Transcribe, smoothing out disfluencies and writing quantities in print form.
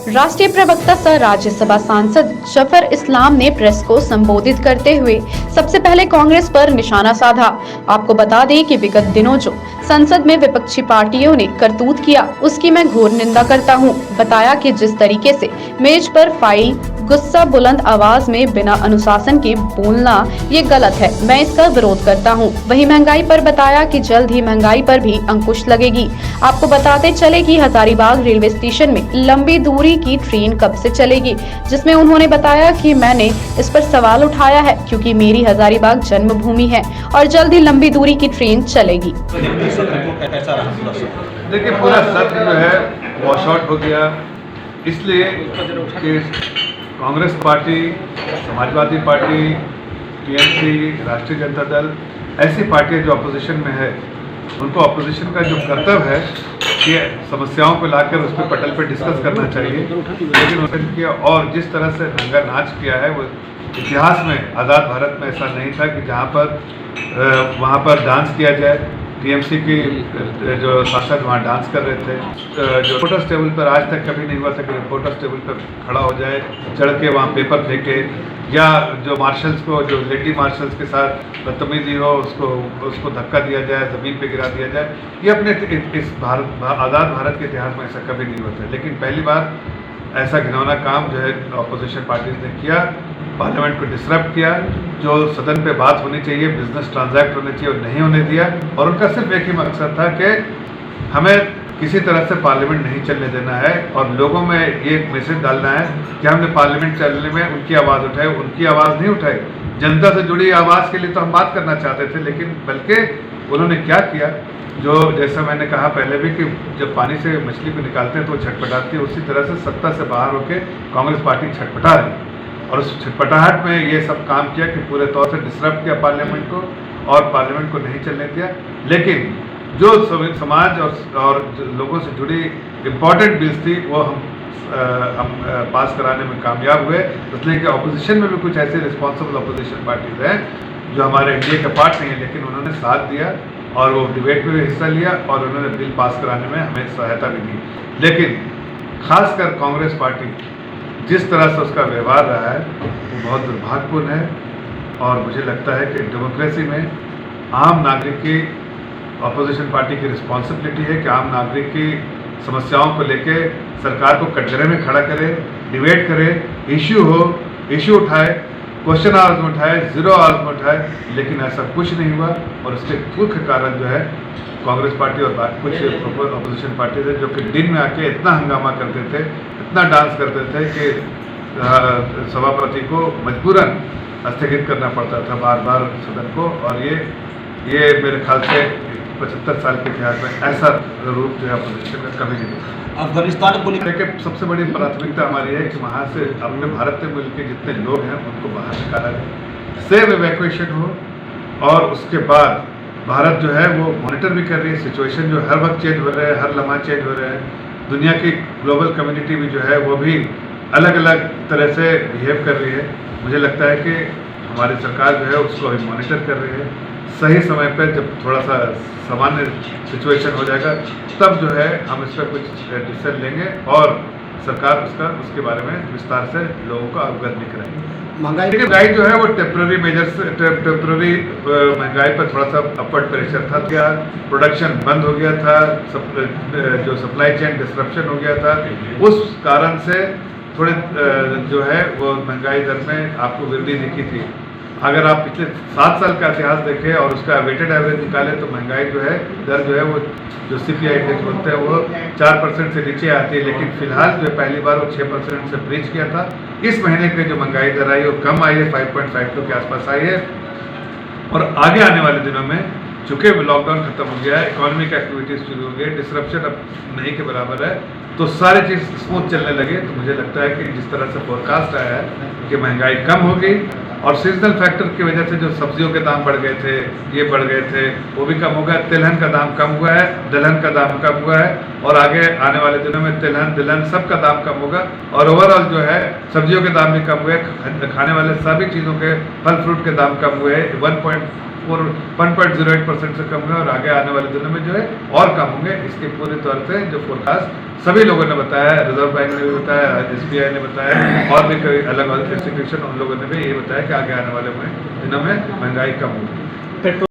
राष्ट्रीय प्रवक्ता सह राज्यसभा सांसद जफर इस्लाम ने प्रेस को संबोधित करते हुए सबसे पहले कांग्रेस पर निशाना साधा। आपको बता दें कि विगत दिनों जो संसद में विपक्षी पार्टियों ने करतूत किया उसकी मैं घोर निंदा करता हूं। बताया कि जिस तरीके से मेज पर फाइल गुस्सा बुलंद आवाज में बिना अनुशासन के बोलना ये गलत है, मैं इसका विरोध करता हूं। वहीं महंगाई पर बताया कि जल्द ही महंगाई पर भी अंकुश लगेगी। आपको बताते चले कि हजारीबाग रेलवे स्टेशन में लंबी दूरी की ट्रेन कब से चलेगी, जिसमें उन्होंने बताया कि मैंने इस पर सवाल उठाया है क्योंकि मेरी हजारीबाग जन्मभूमि है और जल्द ही लंबी दूरी की ट्रेन चलेगी। देखिए, पूरा सत्र जो है वॉश आउट हो गया, इसलिए कि Congress party, Samajwadi party, TMC, राष्ट्रीय जनता दल, ऐसी पार्टियां जो अपोजिशन में है, उनको अपोजिशन का जो कर्तव्य है कि समस्याओं को लाकर उस पर पटल पर डिस्कस करना चाहिए, लेकिन उन्होंने किया। और जिस तरह से रंगा नाच किया है, वो इतिहास में आज़ाद भारत में ऐसा नहीं था कि जहाँ पर वहाँ पर डांस किया जाए। टीएमसी की जो सांसद वहाँ डांस कर रहे थे। जो रिपोर्टर्स टेबल पर आज तक कभी नहीं हुआ था कि रिपोर्टर्स टेबल पर खड़ा हो जाए, चढ़ के वहाँ पेपर फेंके, या जो मार्शल्स को, जो लेडी मार्शल्स के साथ बदतमीजी हो, उसको धक्का दिया जाए, ज़मीन पे गिरा दिया जाए। ये अपने इस आज़ाद भारत के इतिहास में ऐसा कभी नहीं हुआ था। लेकिन पहली बार ऐसा घिनौना काम जो है अपोजिशन पार्टीज ने किया, पार्लियामेंट को डिसरप्ट किया। जो सदन पे बात होनी चाहिए, बिजनेस ट्रांजैक्ट होने चाहिए, और नहीं होने दिया। और उनका सिर्फ एक ही मकसद था कि हमें किसी तरह से पार्लियामेंट नहीं चलने देना है और लोगों में ये एक मैसेज डालना है कि हमने पार्लियामेंट चलने में उनकी आवाज़ उठाई। उनकी आवाज़ नहीं उठाई, जनता से जुड़ी आवाज़ के लिए तो हम बात करना चाहते थे, लेकिन बल्कि उन्होंने क्या किया, जो जैसा मैंने कहा पहले भी कि जब पानी से मछली को निकालते हैं तो वो छटपटाती है, उसी तरह से सत्ता से बाहर होकर कांग्रेस पार्टी छटपटा रही है। और उस छटपटाहट में ये सब काम किया कि पूरे तौर से डिसरप्ट किया पार्लियामेंट को और पार्लियामेंट को नहीं चलने दिया। लेकिन जो समाज और लोगों से जुड़ी इम्पॉर्टेंट बिल्स थी वो हम पास कराने में कामयाब हुए। इसलिए कि अपोजिशन में भी कुछ ऐसे रिस्पॉन्सिबल अपोजिशन पार्टीज हैं जो हमारे एनडीए का पार्ट नहीं है, लेकिन उन्होंने साथ दिया और वो डिबेट में भी हिस्सा लिया और उन्होंने बिल पास कराने में हमें सहायता भी दी। लेकिन खासकर कांग्रेस पार्टी जिस तरह से उसका व्यवहार रहा है वो बहुत दुर्भाग्यपूर्ण है। और मुझे लगता है कि डेमोक्रेसी में आम नागरिक की, अपोजिशन पार्टी की रिस्पॉन्सिबिलिटी है कि आम नागरिक की समस्याओं को लेके सरकार को कटघरे में खड़ा करे, डिबेट करे, इश्यू उठाए, क्वेश्चन आवर्स में उठाए, जीरो आवर्स में उठाए। लेकिन ऐसा कुछ नहीं हुआ और उसके मुख्य कारण जो है कांग्रेस पार्टी और कुछ अपोजिशन पार्टी थे जो कि दिन में आके इतना हंगामा करते थे, इतना डांस करते थे कि सभापति को मजबूरन स्थगित करना पड़ता था बार बार सदन को। और ये मेरे ख्याल से 75 साल के इतिहास में ऐसा रूप जो है अपोजिशन में कभी नहीं देखा। अफगानिस्तान को लेकिन सबसे बड़ी प्राथमिकता हमारी है कि वहाँ से अपने भारत में मुल्क के जितने लोग हैं उनको बाहर निकाला जाए, सेफ इवैक्यूएशन हो। और उसके बाद भारत जो है वो मॉनिटर भी कर रही है सिचुएशन, जो हर वक्त चेंज हो रहा है, हर लम्हा चेंज हो रहा है। दुनिया की ग्लोबल कम्युनिटी भी जो है वो भी अलग अलग तरह से बिहेव कर रही है। मुझे लगता है कि हमारी सरकार जो है उसको अभी मॉनिटर कर रही है। सही समय पर जब थोड़ा सा सामान्य सिचुएशन हो जाएगा तब जो है हम इस पर कुछ डिसीजन लेंगे और सरकार उसके बारे में विस्तार से लोगों को अवगत भी कराएंगे। महंगाई जो है वो टेम्पररी महंगाई पर थोड़ा सा अपवर्ड प्रेशर था, क्या प्रोडक्शन बंद हो गया था, जो सप्लाई चेन डिस्ट्रप्शन हो गया था, उस कारण से थोड़े जो है वो महंगाई दर में आपको वृद्धि दिखी थी। अगर आप पिछले 7 साल का इतिहास देखें और उसका वेटेड एवरेज निकालें तो महंगाई जो है दर जो है वो जो CPI इंडेक्स बोलते हैं वो 4% से नीचे आती है। लेकिन फिलहाल जो पहली बार वो 6% से ब्रीच किया था। इस महीने की जो महंगाई दर आई वो कम आई है, 5.52 के आसपास आई है। और आगे आने वाले दिनों में चूँकि लॉकडाउन खत्म हो गया है, इकोनॉमिक एक्टिविटीज़ शुरू हो गई, डिसरप्शन अब नहीं के बराबर है, तो सारी चीज़ स्मूथ चलने लगे। तो मुझे लगता है कि जिस तरह से फोरकास्ट आया है कि महंगाई कम हो गई और सीजनल फैक्टर की वजह से जो सब्जियों के दाम बढ़ गए थे, ये बढ़ गए थे, वो भी कम हो गया। तिलहन का दाम कम हुआ है, दलहन का दाम कम हुआ है और आगे आने वाले दिनों में तिलहन दलहन सब का दाम कम होगा। और ओवरऑल जो है सब्जियों के दाम भी कम हुए, खाने वाले सभी चीज़ों के फल फ्रूट के दाम कम हुए। 1.08% से कम हुए और आगे आने वाले दिनों में जो है और कम होंगे। इसके पूरे तौर से जो फोरकास्ट सभी लोगों ने बताया, रिजर्व बैंक ने भी बताया, SBI ने बताया और भी कई अलग अलग इंस्टीट्यूशन उन लोगों ने भी ये बताया कि आगे आने वाले दिनों में महंगाई कम होगी।